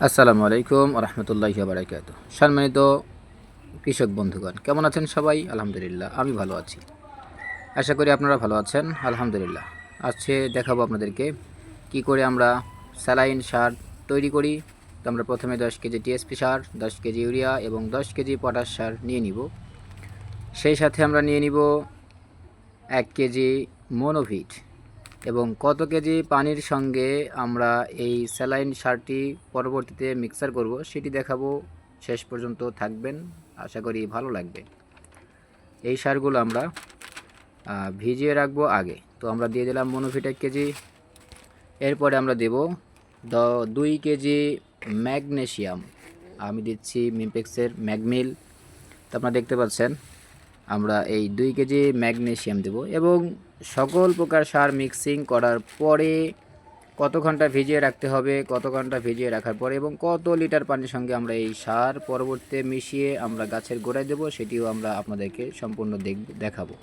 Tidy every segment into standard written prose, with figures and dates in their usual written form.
আসসালামু আলাইকুম রহমতুল্লাহি বারাকাতুহু। সম্মানিত কৃষক বন্ধুগণ, কেমন আছেন সবাই? আলহামদুলিল্লাহ, আমি ভালো আছি। আশা করি আপনারা ভালো আছেন। আলহামদুলিল্লাহ। আজকে দেখাবো আপনাদেরকে কি করে আমরা স্যালাইন সার তৈরি করি। তো আমরা প্রথমে 10 কেজি টিএসপি সার, 10 কেজি ইউরিয়া এবং 10 কেজি পটাশ সার নিয়ে নিব। সেই সাথে আমরা নিয়ে নিব 1 কেজি মনোভিট এবং কত কেজি পানির সঙ্গে আমরা এই স্যালাইন সারটি পরবর্তীতে মিক্সার করব সেটি দেখাবো। শেষ পর্যন্ত থাকবেন, আশা করি ভালো লাগবে। এই সারগুলো আমরা ভিজিয়ে রাখবো আগে। তো আমরা দিয়ে দিলাম মনোভিট 1 কেজি। এরপরে আমরা দেব 2 কেজি ম্যাগনেসিয়াম। আমি দিচ্ছি মিমপেক্সের ম্যাগমিল। তো আপনারা দেখতে পাচ্ছেন আমরা এই 2 কেজি ম্যাগনেসিয়াম দেব এবং সকল প্রকার সার মিক্সিং করার পরে কত ঘন্টা ভিজিয়ে রাখতে হবে, কত ঘন্টা ভিজিয়ে রাখার পরে এবং কত লিটার পানির সঙ্গে আমরা এই সার পরবর্তীতে মিশিয়ে আমরা গাছের গোড়ায় দেব, সেটিও আমরা আপনাদেরকে সম্পূর্ণ দেখাবো।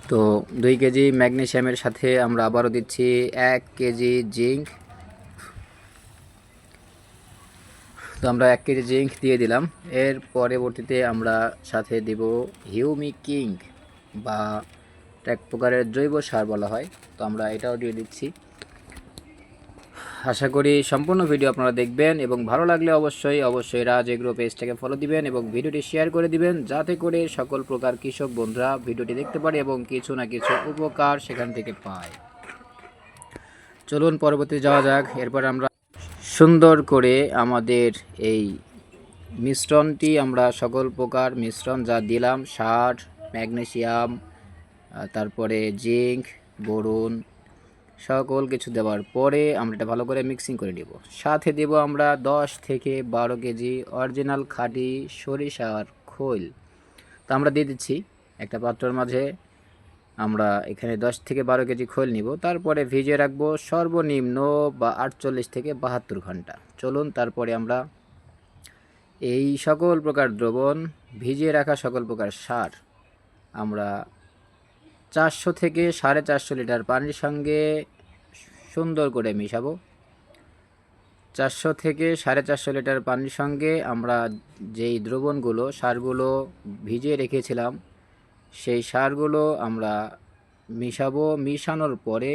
তো 2 কেজি ম্যাগনেসিয়ামের সাথে আমরা আবারও দিচ্ছি 1 কেজি জিঙ্ক। তো আমরা 1 কেজি জিঙ্ক দিয়ে দিলাম। এর পরবর্তীতে আমরা সাথে দিব হিউমিকিং বা এক প্রকারের জৈব সার বলা হয়। তো আমরা এটাও দিয়ে দিচ্ছি। আশা করি সম্পূর্ণ ভিডিও আপনারা দেখবেন এবং ভালো লাগলে অবশ্যই রাজ এগ্রো পেজটাকে ফলো দিবেন এবং ভিডিওটি শেয়ার করে দিবেন, যাতে করে সকল প্রকার কৃষক বন্ধুরা ভিডিওটি দেখতে পারে এবং কিছু না কিছু উপকার সেখান থেকে পায়। চলুন পরবর্তী যাওয়া যাক। এরপর আমরা সুন্দর করে আমাদের এই মিশ্রণটি আমরা সকল প্রকার মিশ্রণ যা দিলাম, সার, ম্যাগনেসিয়াম, তারপরে জিঙ্ক, বোরন, সকল কিছু দেওয়ার পরে আমরা এটা ভালো করে মিক্সিং করে নেব। সাথে দেব আমরা 10 থেকে 12 কেজি অরিজিনাল খাঁটি সরিষার খোল। তো আমরা দিয়ে দিচ্ছি একটা পাত্রের মাঝে। আমরা এখানে 10 থেকে 12 কেজি খোল নিব। তারপরে ভিজিয়ে রাখবো সর্বনিম্ন 48 থেকে 72 ঘন্টা। চলুন তারপরে আমরা এই সকল প্রকার দ্রবণ, ভিজিয়ে রাখা সকল প্রকার সার আমরা 400 থেকে 450 লিটার পানির সঙ্গে সুন্দর করে মিশাবো। 400 থেকে 450 লিটার পানির সঙ্গে আমরা যেই দ্রবণগুলো, সারগুলো ভিজিয়ে রেখেছিলাম, সেই সারগুলো আমরা মিশাবো। মিশানোর পরে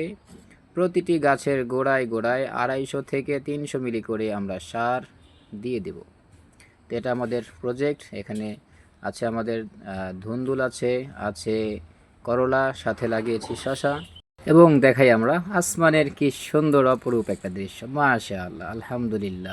প্রতিটি গাছের গোড়ায় গোড়ায় 250 থেকে 300 মিলি করে আমরা সার দিয়ে দেব। তো এটা আমাদের প্রজেক্ট। এখানে আছে আমাদের ধুন্দুল, আছে করলা, সাথে লাগিয়েছি শশা এবং দেখাই আমরা আসমানের কি সুন্দর অপরূপ একটা দৃশ্য। মাশাআল্লাহ, আলহামদুলিল্লাহ।